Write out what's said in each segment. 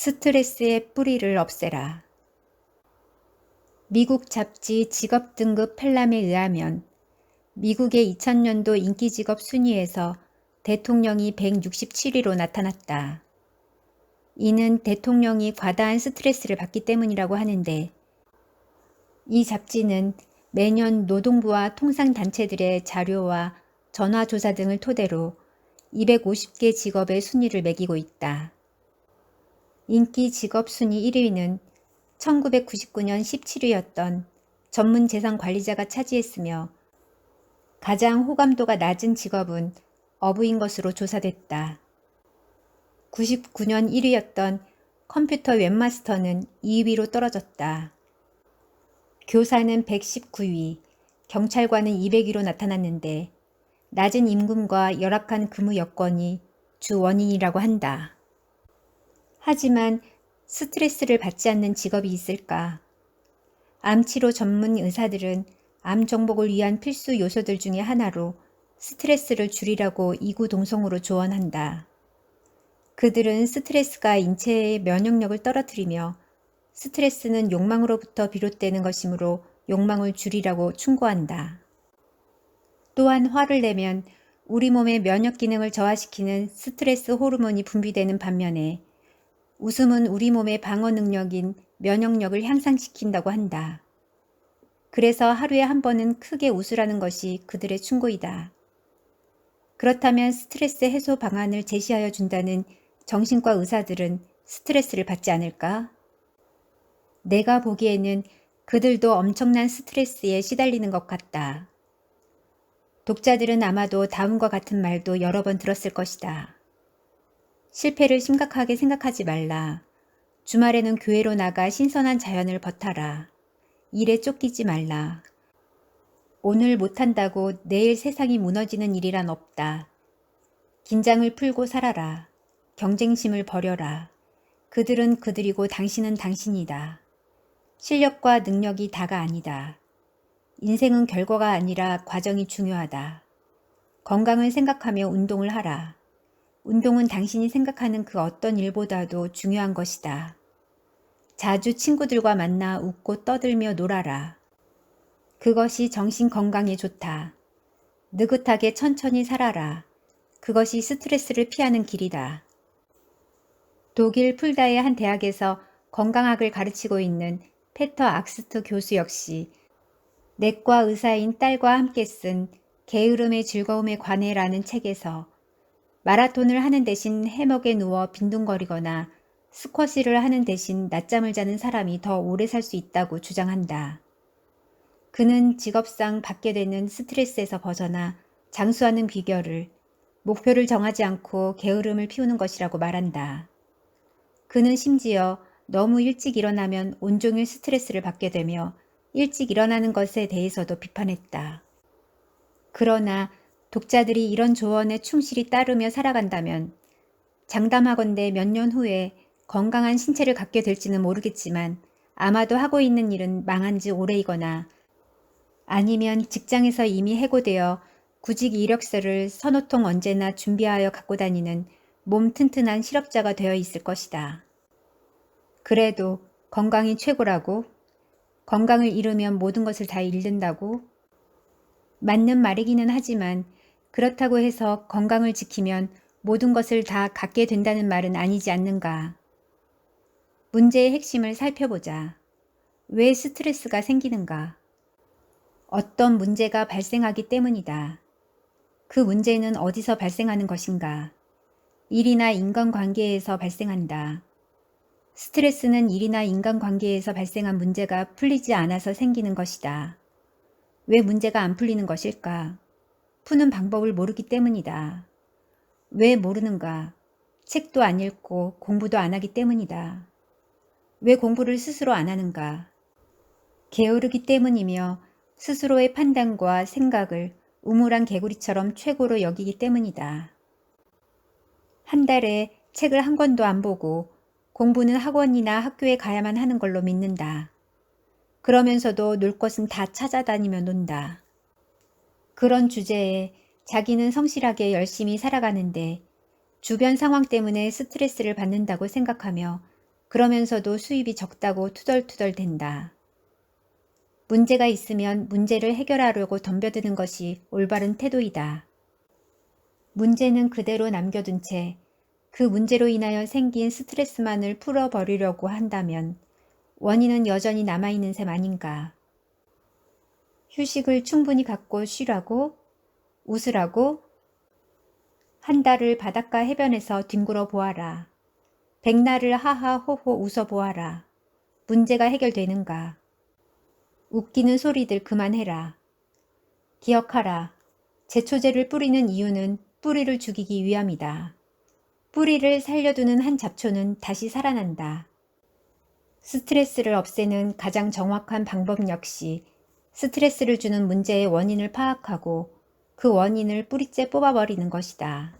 스트레스의 뿌리를 없애라. 미국 잡지 직업 등급 팔람에 의하면 미국의 2000년도 인기 직업 순위에서 대통령이 167위로 나타났다. 이는 대통령이 과다한 스트레스를 받기 때문이라고 하는데, 이 잡지는 매년 노동부와 통상단체들의 자료와 전화조사 등을 토대로 250개 직업의 순위를 매기고 있다. 인기 직업 순위 1위는 1999년 17위였던 전문재산 관리자가 차지했으며, 가장 호감도가 낮은 직업은 어부인 것으로 조사됐다. 99년 1위였던 컴퓨터 웹마스터는 2위로 떨어졌다. 교사는 119위, 경찰관은 200위로 나타났는데, 낮은 임금과 열악한 근무 여건이 주 원인이라고 한다. 하지만 스트레스를 받지 않는 직업이 있을까? 암치료 전문 의사들은 암 정복을 위한 필수 요소들 중에 하나로 스트레스를 줄이라고 이구동성으로 조언한다. 그들은 스트레스가 인체의 면역력을 떨어뜨리며 스트레스는 욕망으로부터 비롯되는 것이므로 욕망을 줄이라고 충고한다. 또한 화를 내면 우리 몸의 면역 기능을 저하시키는 스트레스 호르몬이 분비되는 반면에 웃음은 우리 몸의 방어 능력인 면역력을 향상시킨다고 한다. 그래서 하루에 한 번은 크게 웃으라는 것이 그들의 충고이다. 그렇다면 스트레스 해소 방안을 제시하여 준다는 정신과 의사들은 스트레스를 받지 않을까? 내가 보기에는 그들도 엄청난 스트레스에 시달리는 것 같다. 독자들은 아마도 다음과 같은 말도 여러 번 들었을 것이다. 실패를 심각하게 생각하지 말라. 주말에는 교회로 나가 신선한 자연을 벗어라. 일에 쫓기지 말라. 오늘 못한다고 내일 세상이 무너지는 일이란 없다. 긴장을 풀고 살아라. 경쟁심을 버려라. 그들은 그들이고 당신은 당신이다. 실력과 능력이 다가 아니다. 인생은 결과가 아니라 과정이 중요하다. 건강을 생각하며 운동을 하라. 운동은 당신이 생각하는 그 어떤 일보다도 중요한 것이다. 자주 친구들과 만나 웃고 떠들며 놀아라. 그것이 정신 건강에 좋다. 느긋하게 천천히 살아라. 그것이 스트레스를 피하는 길이다. 독일 풀다의 한 대학에서 건강학을 가르치고 있는 페터 악스트 교수 역시 내과 의사인 딸과 함께 쓴 게으름의 즐거움에 관해라는 책에서 마라톤을 하는 대신 해먹에 누워 빈둥거리거나 스쿼시를 하는 대신 낮잠을 자는 사람이 더 오래 살 수 있다고 주장한다. 그는 직업상 받게 되는 스트레스에서 벗어나 장수하는 비결을 목표를 정하지 않고 게으름을 피우는 것이라고 말한다. 그는 심지어 너무 일찍 일어나면 온종일 스트레스를 받게 되며 일찍 일어나는 것에 대해서도 비판했다. 그러나 독자들이 이런 조언에 충실히 따르며 살아간다면 장담하건대 몇 년 후에 건강한 신체를 갖게 될지는 모르겠지만 아마도 하고 있는 일은 망한 지 오래이거나 아니면 직장에서 이미 해고되어 구직 이력서를 서너 통 언제나 준비하여 갖고 다니는 몸 튼튼한 실업자가 되어 있을 것이다. 그래도 건강이 최고라고? 건강을 잃으면 모든 것을 다 잃는다고? 맞는 말이기는 하지만 그렇다고 해서 건강을 지키면 모든 것을 다 갖게 된다는 말은 아니지 않는가. 문제의 핵심을 살펴보자. 왜 스트레스가 생기는가? 어떤 문제가 발생하기 때문이다. 그 문제는 어디서 발생하는 것인가? 일이나 인간관계에서 발생한다. 스트레스는 일이나 인간관계에서 발생한 문제가 풀리지 않아서 생기는 것이다. 왜 문제가 안 풀리는 것일까? 푸는 방법을 모르기 때문이다. 왜 모르는가? 책도 안 읽고 공부도 안 하기 때문이다. 왜 공부를 스스로 안 하는가? 게으르기 때문이며 스스로의 판단과 생각을 우물한 개구리처럼 최고로 여기기 때문이다. 한 달에 책을 한 권도 안 보고 공부는 학원이나 학교에 가야만 하는 걸로 믿는다. 그러면서도 놀 것은 다 찾아다니며 논다. 그런 주제에 자기는 성실하게 열심히 살아가는데 주변 상황 때문에 스트레스를 받는다고 생각하며 그러면서도 수입이 적다고 투덜투덜 댄다. 문제가 있으면 문제를 해결하려고 덤벼드는 것이 올바른 태도이다. 문제는 그대로 남겨둔 채 그 문제로 인하여 생긴 스트레스만을 풀어버리려고 한다면 원인은 여전히 남아있는 셈 아닌가. 휴식을 충분히 갖고 쉬라고? 웃으라고? 한 달을 바닷가 해변에서 뒹굴어 보아라. 백날을 하하호호 웃어보아라. 문제가 해결되는가? 웃기는 소리들 그만해라. 기억하라. 제초제를 뿌리는 이유는 뿌리를 죽이기 위함이다. 뿌리를 살려두는 한 잡초는 다시 살아난다. 스트레스를 없애는 가장 정확한 방법 역시 스트레스를 주는 문제의 원인을 파악하고 그 원인을 뿌리째 뽑아버리는 것이다.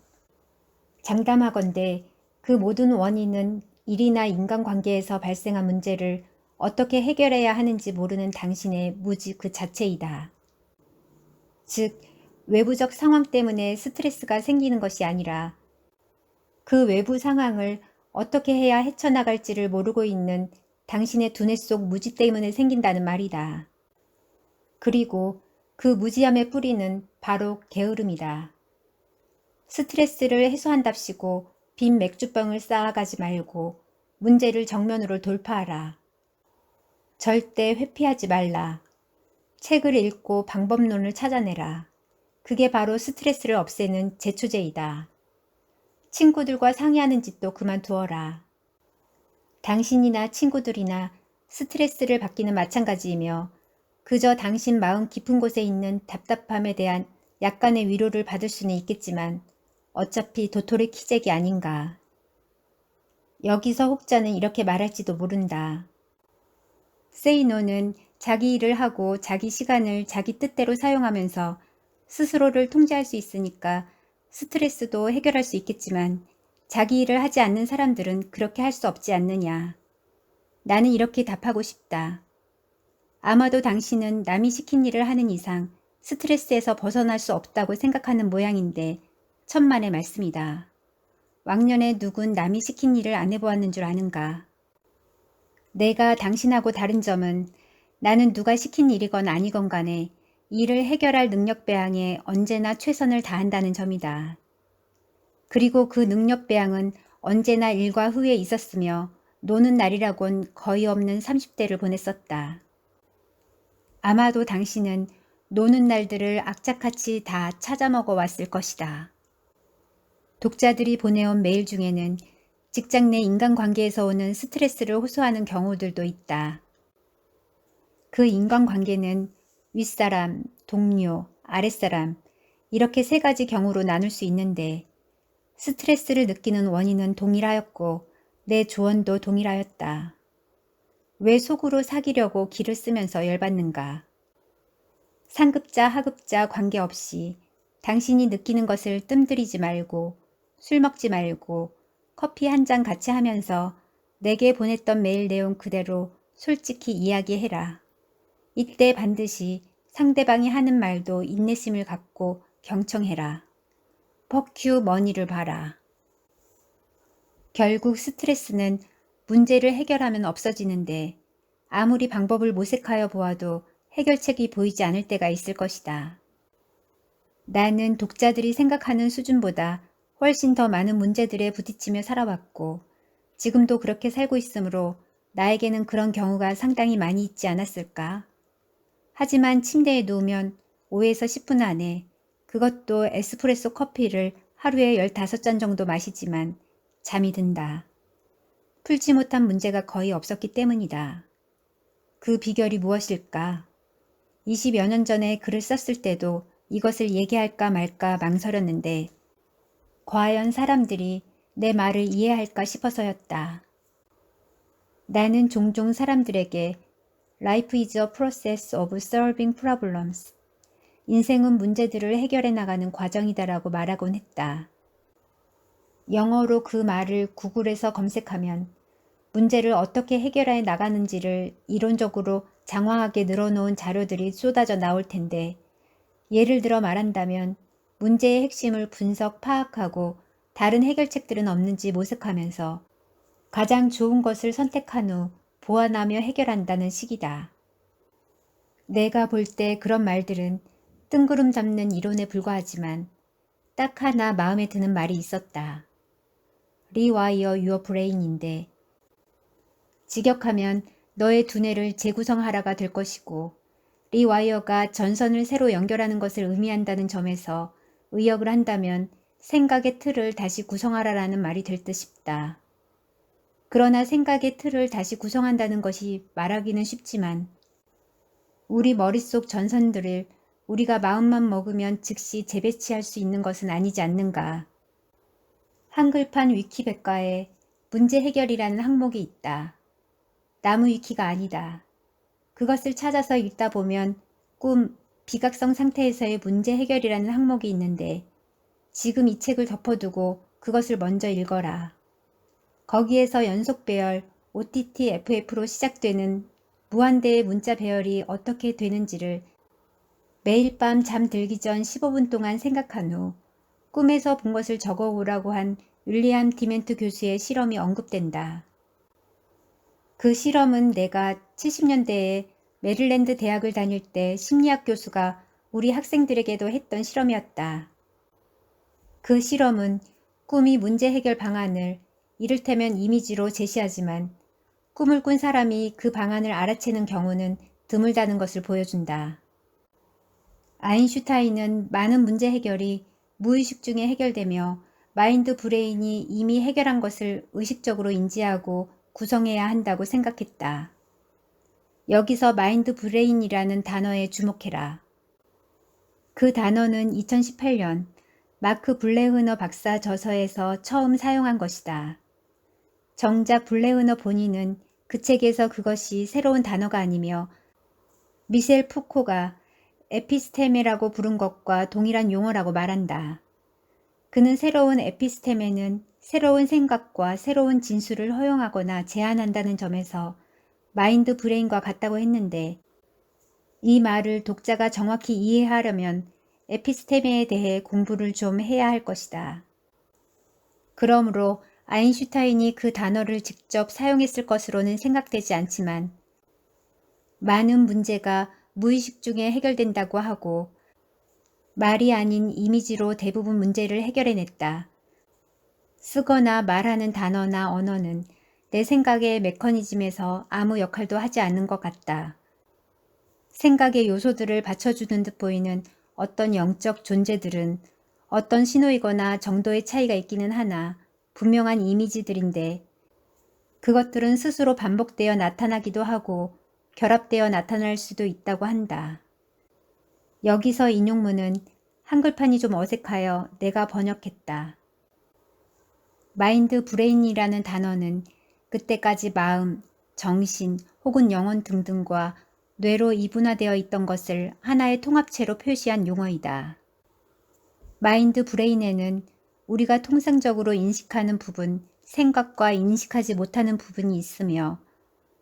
장담하건대 그 모든 원인은 일이나 인간관계에서 발생한 문제를 어떻게 해결해야 하는지 모르는 당신의 무지 그 자체이다. 즉, 외부적 상황 때문에 스트레스가 생기는 것이 아니라 그 외부 상황을 어떻게 해야 헤쳐나갈지를 모르고 있는 당신의 두뇌 속 무지 때문에 생긴다는 말이다. 그리고 그 무지함의 뿌리는 바로 게으름이다. 스트레스를 해소한답시고 빈 맥주병을 쌓아가지 말고 문제를 정면으로 돌파하라. 절대 회피하지 말라. 책을 읽고 방법론을 찾아내라. 그게 바로 스트레스를 없애는 제초제이다. 친구들과 상의하는 짓도 그만두어라. 당신이나 친구들이나 스트레스를 받기는 마찬가지이며 그저 당신 마음 깊은 곳에 있는 답답함에 대한 약간의 위로를 받을 수는 있겠지만 어차피 도토리 키재기 아닌가. 여기서 혹자는 이렇게 말할지도 모른다. 세이노는 자기 일을 하고 자기 시간을 자기 뜻대로 사용하면서 스스로를 통제할 수 있으니까 스트레스도 해결할 수 있겠지만 자기 일을 하지 않는 사람들은 그렇게 할 수 없지 않느냐. 나는 이렇게 답하고 싶다. 아마도 당신은 남이 시킨 일을 하는 이상 스트레스에서 벗어날 수 없다고 생각하는 모양인데 천만의 말씀이다. 왕년에 누군 남이 시킨 일을 안 해보았는 줄 아는가. 내가 당신하고 다른 점은 나는 누가 시킨 일이건 아니건 간에 일을 해결할 능력 배양에 언제나 최선을 다한다는 점이다. 그리고 그 능력 배양은 언제나 일과 후에 있었으며 노는 날이라곤 거의 없는 30대를 보냈었다. 아마도 당신은 노는 날들을 악착같이 다 찾아먹어 왔을 것이다. 독자들이 보내온 메일 중에는 직장 내 인간관계에서 오는 스트레스를 호소하는 경우들도 있다. 그 인간관계는 윗사람, 동료, 아랫사람 이렇게 세 가지 경우로 나눌 수 있는데 스트레스를 느끼는 원인은 동일하였고 내 조언도 동일하였다. 왜 속으로 사귀려고 기를 쓰면서 열받는가? 상급자, 하급자 관계없이 당신이 느끼는 것을 뜸들이지 말고 술 먹지 말고 커피 한 잔 같이 하면서 내게 보냈던 메일 내용 그대로 솔직히 이야기해라. 이때 반드시 상대방이 하는 말도 인내심을 갖고 경청해라. 퍼큐 머니를 봐라. 결국 스트레스는 문제를 해결하면 없어지는데 아무리 방법을 모색하여 보아도 해결책이 보이지 않을 때가 있을 것이다. 나는 독자들이 생각하는 수준보다 훨씬 더 많은 문제들에 부딪히며 살아왔고 지금도 그렇게 살고 있으므로 나에게는 그런 경우가 상당히 많이 있지 않았을까? 하지만 침대에 누우면 5에서 10분 안에 그것도 에스프레소 커피를 하루에 15잔 정도 마시지만 잠이 든다. 풀지 못한 문제가 거의 없었기 때문이다. 그 비결이 무엇일까? 20여 년 전에 글을 썼을 때도 이것을 얘기할까 말까 망설였는데 과연 사람들이 내 말을 이해할까 싶어서였다. 나는 종종 사람들에게 Life is a process of solving problems. 인생은 문제들을 해결해 나가는 과정이다라고 말하곤 했다. 영어로 그 말을 구글에서 검색하면 문제를 어떻게 해결해 나가는지를 이론적으로 장황하게 늘어놓은 자료들이 쏟아져 나올 텐데 예를 들어 말한다면 문제의 핵심을 분석, 파악하고 다른 해결책들은 없는지 모색하면서 가장 좋은 것을 선택한 후 보완하며 해결한다는 식이다. 내가 볼 때 그런 말들은 뜬구름 잡는 이론에 불과하지만 딱 하나 마음에 드는 말이 있었다. Rewire your brain인데 직역하면 너의 두뇌를 재구성하라가 될 것이고 리와이어가 전선을 새로 연결하는 것을 의미한다는 점에서 의역을 한다면 생각의 틀을 다시 구성하라라는 말이 될 듯 싶다. 그러나 생각의 틀을 다시 구성한다는 것이 말하기는 쉽지만 우리 머릿속 전선들을 우리가 마음만 먹으면 즉시 재배치할 수 있는 것은 아니지 않는가. 한글판 위키백과에 문제 해결이라는 항목이 있다. 나무 위키가 아니다. 그것을 찾아서 읽다 보면 꿈, 비각성 상태에서의 문제 해결이라는 항목이 있는데 지금 이 책을 덮어두고 그것을 먼저 읽어라. 거기에서 연속 배열 OTTFF로 시작되는 무한대의 문자 배열이 어떻게 되는지를 매일 밤 잠들기 전 15분 동안 생각한 후 꿈에서 본 것을 적어오라고 한 윌리엄 디멘트 교수의 실험이 언급된다. 그 실험은 내가 70년대에 메릴랜드 대학을 다닐 때 심리학 교수가 우리 학생들에게도 했던 실험이었다. 그 실험은 꿈이 문제 해결 방안을 이를테면 이미지로 제시하지만 꿈을 꾼 사람이 그 방안을 알아채는 경우는 드물다는 것을 보여준다. 아인슈타인은 많은 문제 해결이 무의식 중에 해결되며 마인드 브레인이 이미 해결한 것을 의식적으로 인지하고 구성해야 한다고 생각했다. 여기서 마인드 브레인이라는 단어에 주목해라. 그 단어는 2018년 마크 블레흐너 박사 저서에서 처음 사용한 것이다. 정작 블레흐너 본인은 그 책에서 그것이 새로운 단어가 아니며 미셸 푸코가 에피스테메라고 부른 것과 동일한 용어라고 말한다. 그는 새로운 에피스테메는 새로운 생각과 새로운 진술을 허용하거나 제한한다는 점에서 마인드 브레인과 같다고 했는데 이 말을 독자가 정확히 이해하려면 에피스테메에 대해 공부를 좀 해야 할 것이다. 그러므로 아인슈타인이 그 단어를 직접 사용했을 것으로는 생각되지 않지만 많은 문제가 무의식 중에 해결된다고 하고 말이 아닌 이미지로 대부분 문제를 해결해냈다. 쓰거나 말하는 단어나 언어는 내 생각의 메커니즘에서 아무 역할도 하지 않는 것 같다. 생각의 요소들을 받쳐주는 듯 보이는 어떤 영적 존재들은 어떤 신호이거나 정도의 차이가 있기는 하나 분명한 이미지들인데 그것들은 스스로 반복되어 나타나기도 하고 결합되어 나타날 수도 있다고 한다. 여기서 인용문은 한글판이 좀 어색하여 내가 번역했다. 마인드 브레인이라는 단어는 그때까지 마음, 정신 혹은 영혼 등등과 뇌로 이분화되어 있던 것을 하나의 통합체로 표시한 용어이다. 마인드 브레인에는 우리가 통상적으로 인식하는 부분, 생각과 인식하지 못하는 부분이 있으며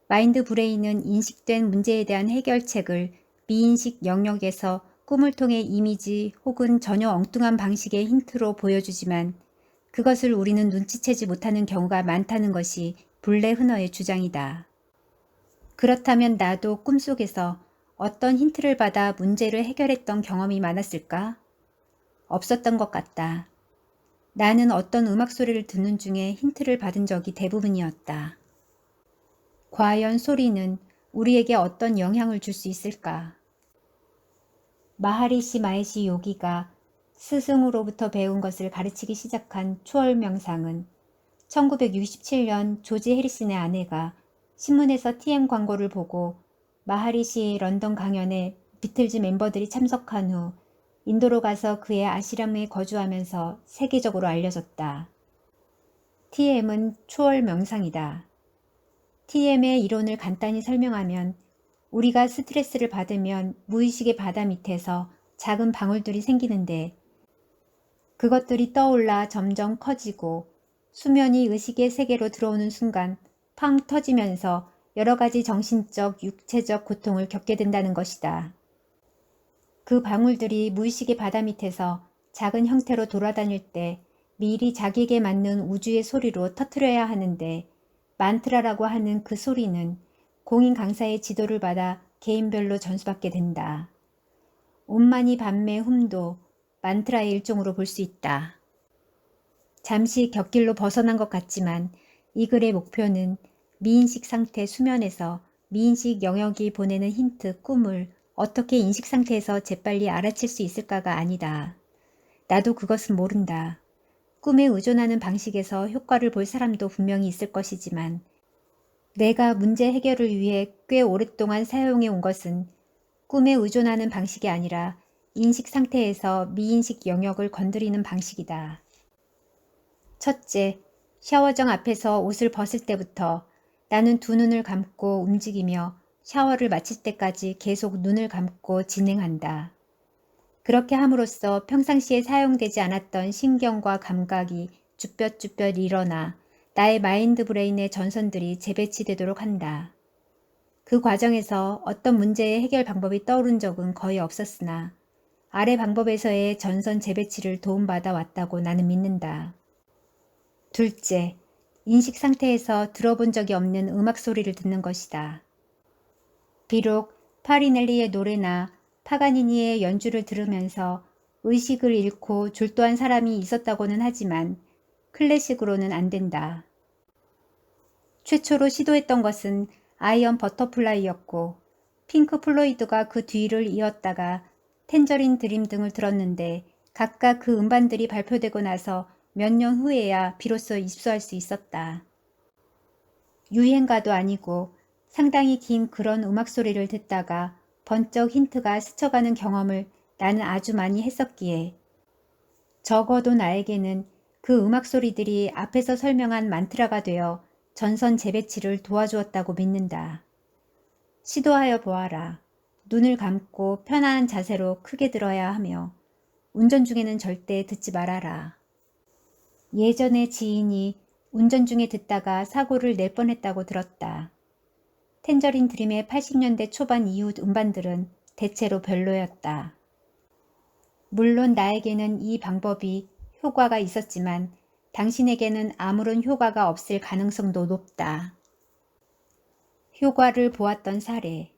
마인드 브레인은 인식된 문제에 대한 해결책을 미인식 영역에서 꿈을 통해 이미지 혹은 전혀 엉뚱한 방식의 힌트로 보여주지만 그것을 우리는 눈치채지 못하는 경우가 많다는 것이 블레흐너의 주장이다. 그렇다면 나도 꿈속에서 어떤 힌트를 받아 문제를 해결했던 경험이 많았을까? 없었던 것 같다. 나는 어떤 음악 소리를 듣는 중에 힌트를 받은 적이 대부분이었다. 과연 소리는 우리에게 어떤 영향을 줄 수 있을까? 마하리시 마헤시 요기가 스승으로부터 배운 것을 가르치기 시작한 초월 명상은 1967년 조지 해리슨의 아내가 신문에서 TM 광고를 보고 마하리시의 런던 강연에 비틀즈 멤버들이 참석한 후 인도로 가서 그의 아시람에 거주하면서 세계적으로 알려졌다. TM은 초월 명상이다. TM의 이론을 간단히 설명하면 우리가 스트레스를 받으면 무의식의 바다 밑에서 작은 방울들이 생기는데 그것들이 떠올라 점점 커지고 수면이 의식의 세계로 들어오는 순간 팡 터지면서 여러 가지 정신적, 육체적 고통을 겪게 된다는 것이다. 그 방울들이 무의식의 바다 밑에서 작은 형태로 돌아다닐 때 미리 자기에게 맞는 우주의 소리로 터뜨려야 하는데 만트라라고 하는 그 소리는 공인 강사의 지도를 받아 개인별로 전수받게 된다. 옴마니 밤메 훔도 만트라의 일종으로 볼 수 있다. 잠시 곁길로 벗어난 것 같지만 이 글의 목표는 미인식 상태 수면에서 미인식 영역이 보내는 힌트, 꿈을 어떻게 인식 상태에서 재빨리 알아챌 수 있을까가 아니다. 나도 그것은 모른다. 꿈에 의존하는 방식에서 효과를 볼 사람도 분명히 있을 것이지만 내가 문제 해결을 위해 꽤 오랫동안 사용해 온 것은 꿈에 의존하는 방식이 아니라 인식 상태에서 미인식 영역을 건드리는 방식이다. 첫째, 샤워정 앞에서 옷을 벗을 때부터 나는 두 눈을 감고 움직이며 샤워를 마칠 때까지 계속 눈을 감고 진행한다. 그렇게 함으로써 평상시에 사용되지 않았던 신경과 감각이 쭈뼛쭈뼛 일어나 나의 마인드 브레인의 전선들이 재배치되도록 한다. 그 과정에서 어떤 문제의 해결 방법이 떠오른 적은 거의 없었으나 아래 방법에서의 전선 재배치를 도움받아 왔다고 나는 믿는다. 둘째, 인식 상태에서 들어본 적이 없는 음악 소리를 듣는 것이다. 비록 파리넬리의 노래나 파가니니의 연주를 들으면서 의식을 잃고 졸도한 사람이 있었다고는 하지만 클래식으로는 안 된다. 최초로 시도했던 것은 아이언 버터플라이였고 핑크 플로이드가 그 뒤를 이었다가 텐저린 드림 등을 들었는데 각각 그 음반들이 발표되고 나서 몇 년 후에야 비로소 입수할 수 있었다. 유행가도 아니고 상당히 긴 그런 음악 소리를 듣다가 번쩍 힌트가 스쳐가는 경험을 나는 아주 많이 했었기에 적어도 나에게는 그 음악 소리들이 앞에서 설명한 만트라가 되어 전선 재배치를 도와주었다고 믿는다. 시도하여 보아라. 눈을 감고 편안한 자세로 크게 들어야 하며 운전 중에는 절대 듣지 말아라. 예전에 지인이 운전 중에 듣다가 사고를 낼 뻔했다고 들었다. 텐저린 드림의 80년대 초반 이후 음반들은 대체로 별로였다. 물론 나에게는 이 방법이 효과가 있었지만 당신에게는 아무런 효과가 없을 가능성도 높다. 효과를 보았던 사례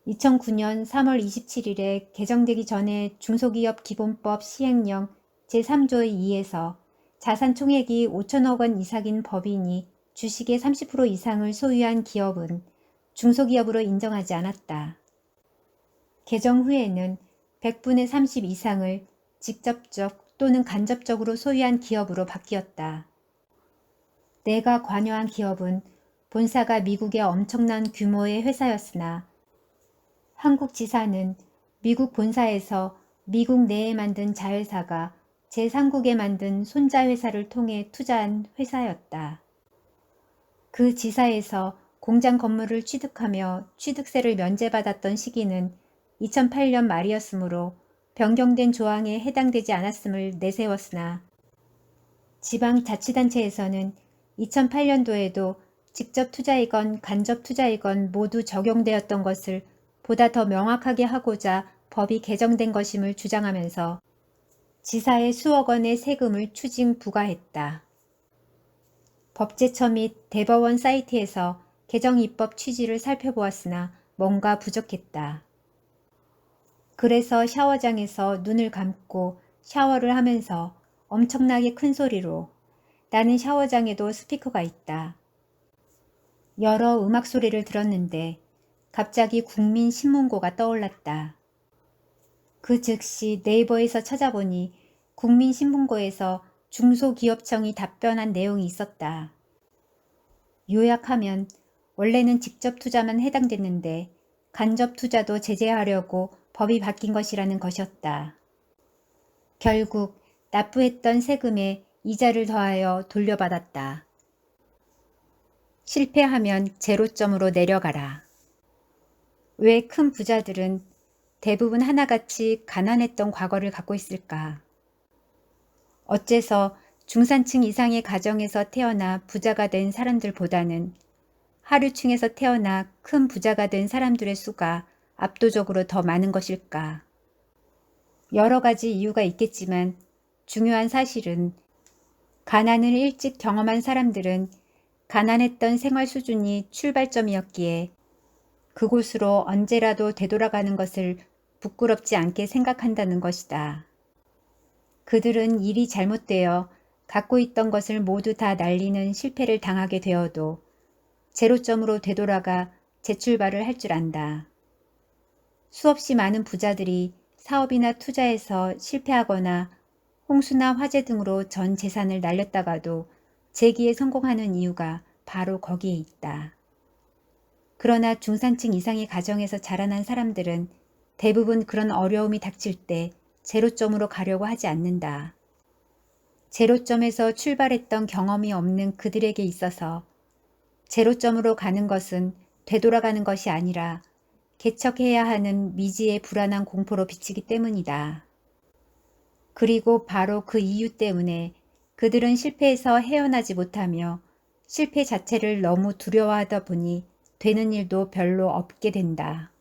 2009년 3월 27일에 개정되기 전에 중소기업 기본법 시행령 제3조의 2에서 자산 총액이 5천억 원 이상인 법인이 주식의 30% 이상을 소유한 기업은 중소기업으로 인정하지 않았다. 개정 후에는 100분의 30 이상을 직접적 또는 간접적으로 소유한 기업으로 바뀌었다. 내가 관여한 기업은 본사가 미국의 엄청난 규모의 회사였으나 한국 지사는 미국 본사에서 미국 내에 만든 자회사가 제3국에 만든 손자회사를 통해 투자한 회사였다. 그 지사에서 공장 건물을 취득하며 취득세를 면제받았던 시기는 2008년 말이었으므로 변경된 조항에 해당되지 않았음을 내세웠으나 지방자치단체에서는 2008년도에도 직접 투자이건 간접 투자이건 모두 적용되었던 것을 보다 더 명확하게 하고자 법이 개정된 것임을 주장하면서 지사에 수억 원의 세금을 추징 부과했다. 법제처 및 대법원 사이트에서 개정 입법 취지를 살펴보았으나 뭔가 부족했다. 그래서 샤워장에서 눈을 감고 샤워를 하면서 엄청나게 큰 소리로 나는 샤워장에도 스피커가 있다. 여러 음악 소리를 들었는데 갑자기 국민신문고가 떠올랐다. 그 즉시 네이버에서 찾아보니 국민신문고에서 중소기업청이 답변한 내용이 있었다. 요약하면 원래는 직접 투자만 해당됐는데 간접 투자도 제재하려고 법이 바뀐 것이라는 것이었다. 결국 납부했던 세금에 이자를 더하여 돌려받았다. 실패하면 제로점으로 내려가라. 왜 큰 부자들은 대부분 하나같이 가난했던 과거를 갖고 있을까? 어째서 중산층 이상의 가정에서 태어나 부자가 된 사람들보다는 하류층에서 태어나 큰 부자가 된 사람들의 수가 압도적으로 더 많은 것일까? 여러 가지 이유가 있겠지만 중요한 사실은 가난을 일찍 경험한 사람들은 가난했던 생활 수준이 출발점이었기에 그곳으로 언제라도 되돌아가는 것을 부끄럽지 않게 생각한다는 것이다. 그들은 일이 잘못되어 갖고 있던 것을 모두 다 날리는 실패를 당하게 되어도 제로점으로 되돌아가 재출발을 할 줄 안다. 수없이 많은 부자들이 사업이나 투자에서 실패하거나 홍수나 화재 등으로 전 재산을 날렸다가도 재기에 성공하는 이유가 바로 거기에 있다. 그러나 중산층 이상의 가정에서 자라난 사람들은 대부분 그런 어려움이 닥칠 때 제로점으로 가려고 하지 않는다. 제로점에서 출발했던 경험이 없는 그들에게 있어서 제로점으로 가는 것은 되돌아가는 것이 아니라 개척해야 하는 미지의 불안한 공포로 비치기 때문이다. 그리고 바로 그 이유 때문에 그들은 실패에서 헤어나지 못하며 실패 자체를 너무 두려워하다 보니 되는 일도 별로 없게 된다.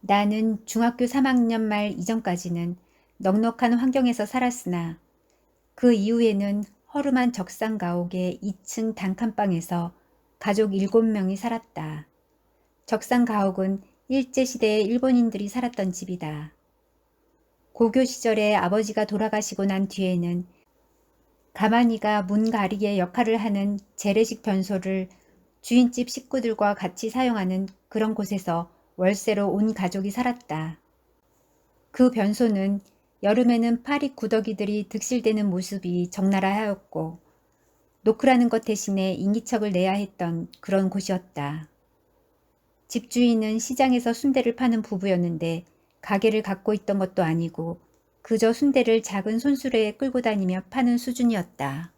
나는 중학교 3학년 말 이전까지는 넉넉한 환경에서 살았으나 그 이후에는 허름한 적상 가옥의 2층 단칸방에서 가족 7명이 살았다. 적상 가옥은 일제시대에 일본인들이 살았던 집이다. 고교 시절에 아버지가 돌아가시고 난 뒤에는 가만히가 문 가리개 역할을 하는 재래식 변소를 주인집 식구들과 같이 사용하는 그런 곳에서 월세로 온 가족이 살았다. 그 변소는 여름에는 파리 구더기들이 득실대는 모습이 적나라 하였고 노크라는 것 대신에 인기척을 내야 했던 그런 곳이었다. 집주인은 시장에서 순대를 파는 부부였는데 가게를 갖고 있던 것도 아니고 그저 순대를 작은 손수레에 끌고 다니며 파는 수준이었다.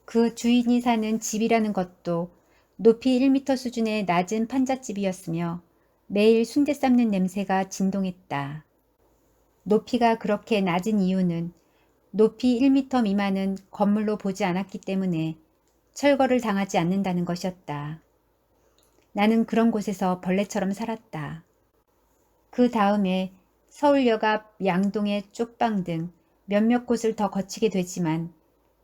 그 주인이 사는 집이라는 것도 높이 1m 수준의 낮은 판잣집이었으며 매일 순대 삶는 냄새가 진동했다. 높이가 그렇게 낮은 이유는 높이 1m 미만은 건물로 보지 않았기 때문에 철거를 당하지 않는다는 것이었다. 나는 그런 곳에서 벌레처럼 살았다. 그 다음에 서울역 앞 양동의 쪽방 등 몇몇 곳을 더 거치게 되지만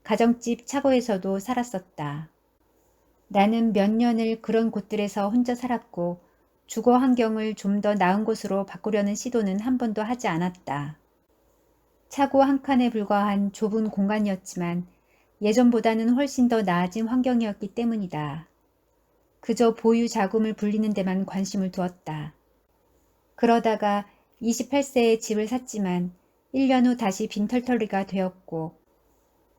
가정집 차고에서도 살았었다. 나는 몇 년을 그런 곳들에서 혼자 살았고 주거 환경을 좀 더 나은 곳으로 바꾸려는 시도는 한 번도 하지 않았다. 차고 한 칸에 불과한 좁은 공간이었지만 예전보다는 훨씬 더 나아진 환경이었기 때문이다. 그저 보유 자금을 불리는 데만 관심을 두었다. 그러다가 28세에 집을 샀지만 1년 후 다시 빈털터리가 되었고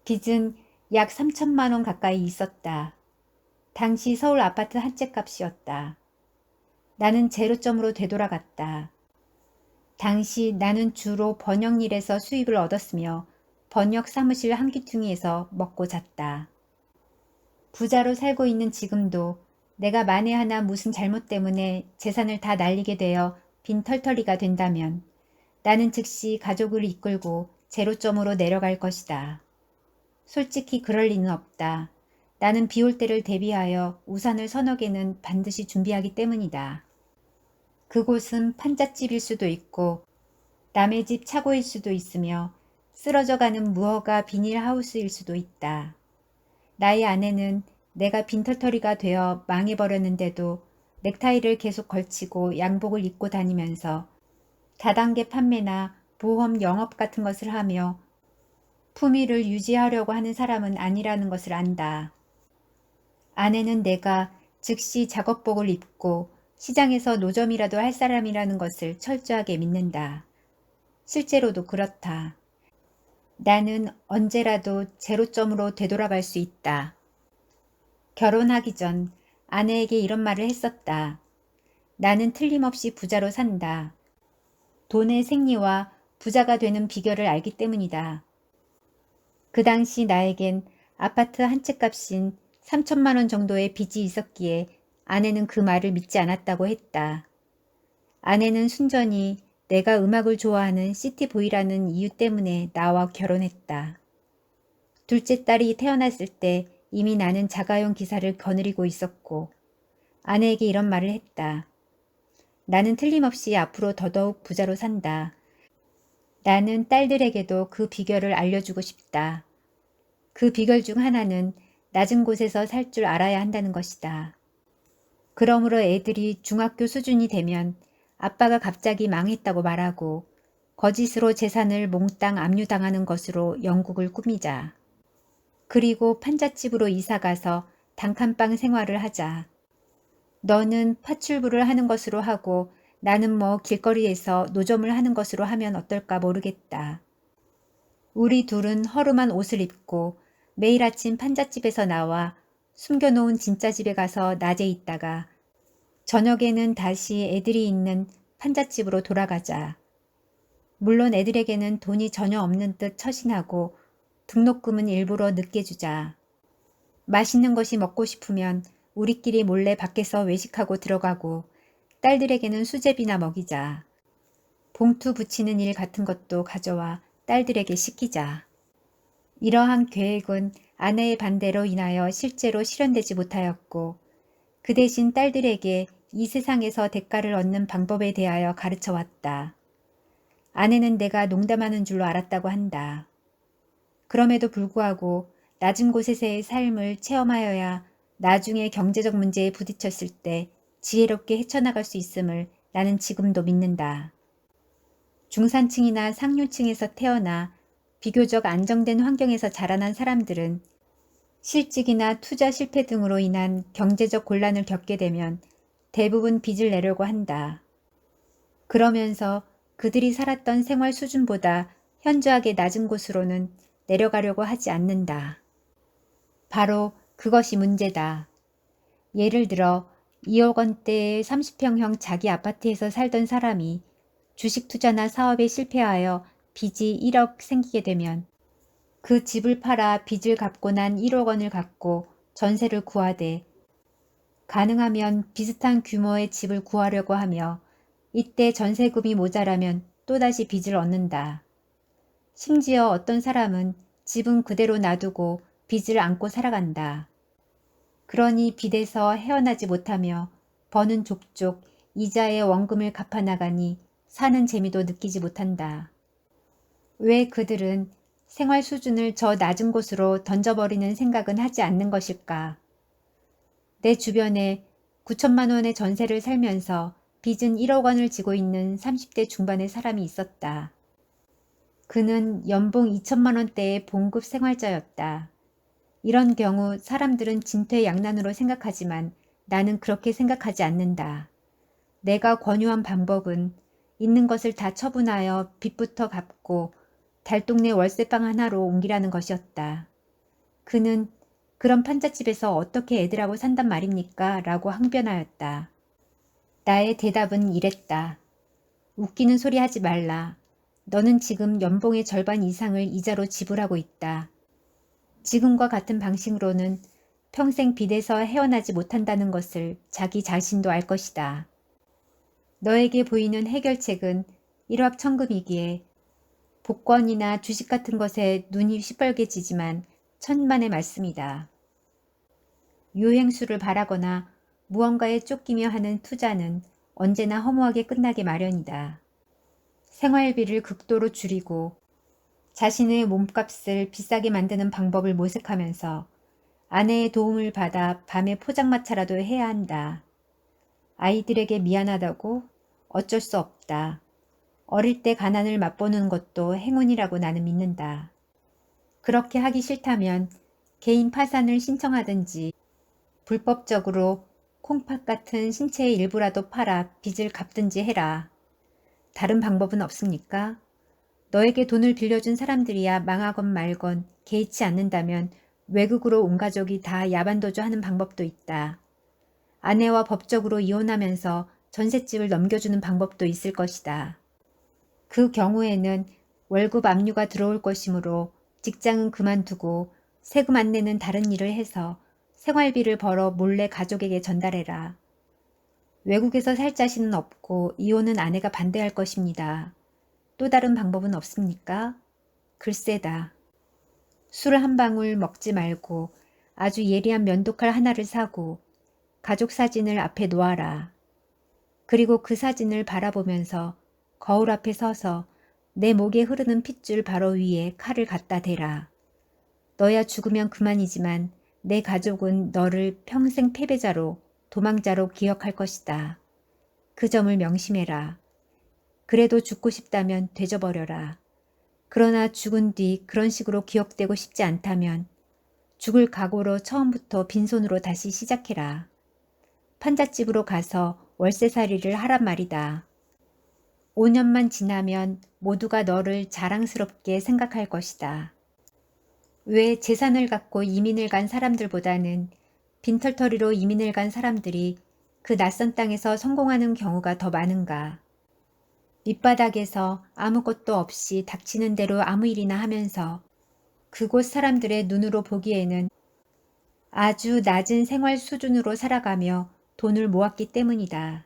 빚은 약 3천만 원 가까이 있었다. 당시 서울 아파트 한 채 값이었다. 나는 제로점으로 되돌아갔다. 당시 나는 주로 번역 일에서 수입을 얻었으며 번역 사무실 한 귀퉁이에서 먹고 잤다. 부자로 살고 있는 지금도 내가 만에 하나 무슨 잘못 때문에 재산을 다 날리게 되어 빈털터리가 된다면 나는 즉시 가족을 이끌고 제로점으로 내려갈 것이다. 솔직히 그럴 리는 없다. 나는 비 올 때를 대비하여 우산을 서너 개는 반드시 준비하기 때문이다. 그곳은 판잣집일 수도 있고 남의 집 차고일 수도 있으며 쓰러져가는 무허가 비닐하우스일 수도 있다. 나의 아내는 내가 빈털터리가 되어 망해버렸는데도 넥타이를 계속 걸치고 양복을 입고 다니면서 다단계 판매나 보험 영업 같은 것을 하며 품위를 유지하려고 하는 사람은 아니라는 것을 안다. 아내는 내가 즉시 작업복을 입고 시장에서 노점이라도 할 사람이라는 것을 철저하게 믿는다. 실제로도 그렇다. 나는 언제라도 제로점으로 되돌아갈 수 있다. 결혼하기 전 아내에게 이런 말을 했었다. 나는 틀림없이 부자로 산다. 돈의 생리와 부자가 되는 비결을 알기 때문이다. 그 당시 나에겐 아파트 한 채 값인 3천만 원 정도의 빚이 있었기에 아내는 그 말을 믿지 않았다고 했다. 아내는 순전히 내가 음악을 좋아하는 시티보이라는 이유 때문에 나와 결혼했다. 둘째 딸이 태어났을 때 이미 나는 자가용 기사를 거느리고 있었고 아내에게 이런 말을 했다. 나는 틀림없이 앞으로 더더욱 부자로 산다. 나는 딸들에게도 그 비결을 알려주고 싶다. 그 비결 중 하나는 낮은 곳에서 살 줄 알아야 한다는 것이다. 그러므로 애들이 중학교 수준이 되면 아빠가 갑자기 망했다고 말하고 거짓으로 재산을 몽땅 압류당하는 것으로 영국을 꾸미자. 그리고 판잣집으로 이사가서 단칸방 생활을 하자. 너는 파출부를 하는 것으로 하고 나는 뭐 길거리에서 노점을 하는 것으로 하면 어떨까 모르겠다. 우리 둘은 허름한 옷을 입고 매일 아침 판잣집에서 나와 숨겨놓은 진짜 집에 가서 낮에 있다가 저녁에는 다시 애들이 있는 판잣집으로 돌아가자. 물론 애들에게는 돈이 전혀 없는 듯 처신하고 등록금은 일부러 늦게 주자. 맛있는 것이 먹고 싶으면 우리끼리 몰래 밖에서 외식하고 들어가고 딸들에게는 수제비나 먹이자. 봉투 붙이는 일 같은 것도 가져와 딸들에게 시키자. 이러한 계획은 아내의 반대로 인하여 실제로 실현되지 못하였고 그 대신 딸들에게 이 세상에서 대가를 얻는 방법에 대하여 가르쳐 왔다. 아내는 내가 농담하는 줄로 알았다고 한다. 그럼에도 불구하고 낮은 곳에서의 삶을 체험하여야 나중에 경제적 문제에 부딪혔을 때 지혜롭게 헤쳐나갈 수 있음을 나는 지금도 믿는다. 중산층이나 상류층에서 태어나 비교적 안정된 환경에서 자라난 사람들은 실직이나 투자 실패 등으로 인한 경제적 곤란을 겪게 되면 대부분 빚을 내려고 한다. 그러면서 그들이 살았던 생활 수준보다 현저하게 낮은 곳으로는 내려가려고 하지 않는다. 바로 그것이 문제다. 예를 들어 2억 원대의 30평형 자기 아파트에서 살던 사람이 주식 투자나 사업에 실패하여 빚이 1억 생기게 되면 그 집을 팔아 빚을 갚고 난 1억 원을 갖고 전세를 구하되 가능하면 비슷한 규모의 집을 구하려고 하며 이때 전세금이 모자라면 또다시 빚을 얻는다. 심지어 어떤 사람은 집은 그대로 놔두고 빚을 안고 살아간다. 그러니 빚에서 헤어나지 못하며 버는 족족 이자의 원금을 갚아나가니 사는 재미도 느끼지 못한다. 왜 그들은 생활 수준을 저 낮은 곳으로 던져버리는 생각은 하지 않는 것일까? 내 주변에 9천만 원의 전세를 살면서 빚은 1억 원을 지고 있는 30대 중반의 사람이 있었다. 그는 연봉 2천만 원대의 봉급 생활자였다. 이런 경우 사람들은 진퇴양난으로 생각하지만 나는 그렇게 생각하지 않는다. 내가 권유한 방법은 있는 것을 다 처분하여 빚부터 갚고 달동네 월세방 하나로 옮기라는 것이었다. 그는 그런 판잣집에서 어떻게 애들하고 산단 말입니까? 라고 항변하였다. 나의 대답은 이랬다. 웃기는 소리 하지 말라. 너는 지금 연봉의 절반 이상을 이자로 지불하고 있다. 지금과 같은 방식으로는 평생 빚에서 헤어나지 못한다는 것을 자기 자신도 알 것이다. 너에게 보이는 해결책은 일확천금이기에 복권이나 주식 같은 것에 눈이 시뻘개지지만 천만의 말씀이다. 유행수를 바라거나 무언가에 쫓기며 하는 투자는 언제나 허무하게 끝나게 마련이다. 생활비를 극도로 줄이고 자신의 몸값을 비싸게 만드는 방법을 모색하면서 아내의 도움을 받아 밤에 포장마차라도 해야 한다. 아이들에게 미안하다고? 어쩔 수 없다. 어릴 때 가난을 맛보는 것도 행운이라고 나는 믿는다. 그렇게 하기 싫다면 개인 파산을 신청하든지 불법적으로 콩팥 같은 신체의 일부라도 팔아 빚을 갚든지 해라. 다른 방법은 없습니까? 너에게 돈을 빌려준 사람들이야 망하건 말건 개의치 않는다면 외국으로 온 가족이 다 야반도주하는 방법도 있다. 아내와 법적으로 이혼하면서 전셋집을 넘겨주는 방법도 있을 것이다. 그 경우에는 월급 압류가 들어올 것이므로 직장은 그만두고 세금 안 내는 다른 일을 해서 생활비를 벌어 몰래 가족에게 전달해라. 외국에서 살 자신은 없고 이혼은 아내가 반대할 것입니다. 또 다른 방법은 없습니까? 글쎄다. 술 한 방울 먹지 말고 아주 예리한 면도칼 하나를 사고 가족 사진을 앞에 놓아라. 그리고 그 사진을 바라보면서 거울 앞에 서서 내 목에 흐르는 핏줄 바로 위에 칼을 갖다 대라. 너야 죽으면 그만이지만 내 가족은 너를 평생 패배자로, 도망자로 기억할 것이다. 그 점을 명심해라. 그래도 죽고 싶다면 되져버려라. 그러나 죽은 뒤 그런 식으로 기억되고 싶지 않다면 죽을 각오로 처음부터 빈손으로 다시 시작해라. 판잣집으로 가서 월세살이를 하란 말이다. 5년만 지나면 모두가 너를 자랑스럽게 생각할 것이다. 왜 재산을 갖고 이민을 간 사람들보다는 빈털터리로 이민을 간 사람들이 그 낯선 땅에서 성공하는 경우가 더 많은가? 밑바닥에서 아무것도 없이 닥치는 대로 아무 일이나 하면서 그곳 사람들의 눈으로 보기에는 아주 낮은 생활 수준으로 살아가며 돈을 모았기 때문이다.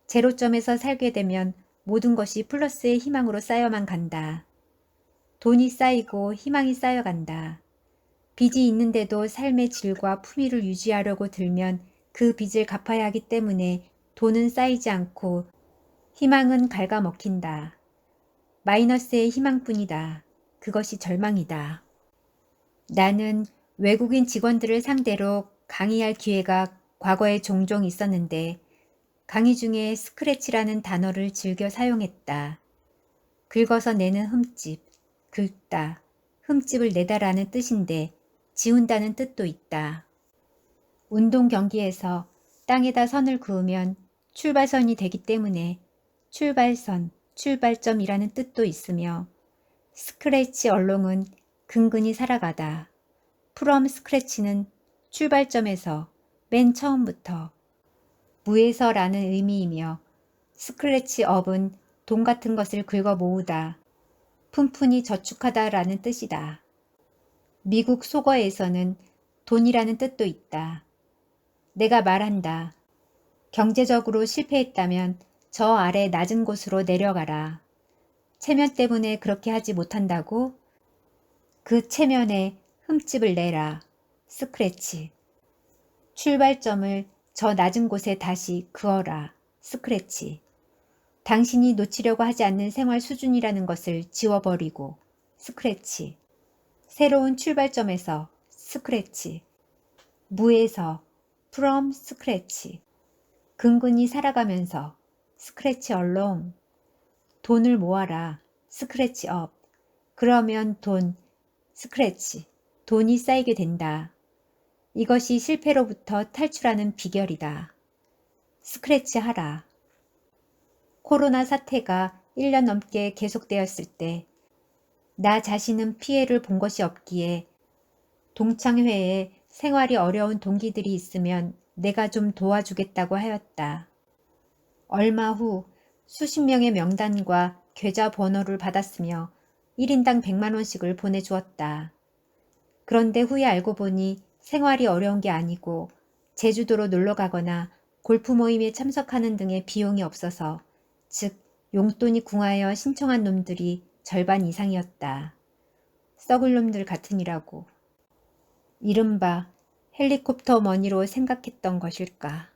제로점에서 살게 되면 모든 것이 플러스의 희망으로 쌓여만 간다. 돈이 쌓이고 희망이 쌓여간다. 빚이 있는데도 삶의 질과 품위를 유지하려고 들면 그 빚을 갚아야 하기 때문에 돈은 쌓이지 않고 희망은 갉아먹힌다. 마이너스의 희망뿐이다. 그것이 절망이다. 나는 외국인 직원들을 상대로 강의할 기회가 과거에 종종 있었는데 강의 중에 스크래치라는 단어를 즐겨 사용했다. 긁어서 내는 흠집, 긁다, 흠집을 내다라는 뜻인데 지운다는 뜻도 있다. 운동 경기에서 땅에다 선을 그으면 출발선이 되기 때문에 출발선, 출발점이라는 뜻도 있으며 스크래치 얼롱은 근근히 살아가다. 프롬 스크래치는 출발점에서 맨 처음부터 무에서라는 의미이며 스크래치 업은 돈 같은 것을 긁어 모으다. 푼푼히 저축하다라는 뜻이다. 미국 속어에서는 돈이라는 뜻도 있다. 내가 말한다. 경제적으로 실패했다면 저 아래 낮은 곳으로 내려가라. 체면 때문에 그렇게 하지 못한다고? 그 체면에 흠집을 내라. 스크래치. 출발점을 저 낮은 곳에 다시 그어라. 스크래치. 당신이 놓치려고 하지 않는 생활 수준이라는 것을 지워버리고 스크래치. 새로운 출발점에서 스크래치. 무에서 from 스크래치. 근근히 살아가면서 스크래치 얼롱. 돈을 모아라. 스크래치 업. 그러면 돈, 스크래치. 돈이 쌓이게 된다. 이것이 실패로부터 탈출하는 비결이다. 스크래치 하라. 코로나 사태가 1년 넘게 계속되었을 때 나 자신은 피해를 본 것이 없기에 동창회에 생활이 어려운 동기들이 있으면 내가 좀 도와주겠다고 하였다. 얼마 후 수십 명의 명단과 계좌 번호를 받았으며 1인당 100만 원씩을 보내주었다. 그런데 후에 알고 보니 생활이 어려운 게 아니고 제주도로 놀러 가거나 골프 모임에 참석하는 등의 비용이 없어서 즉 용돈이 궁하여 신청한 놈들이 절반 이상이었다. 썩을 놈들 같으니라고. 이른바 헬리콥터 머니로 생각했던 것일까.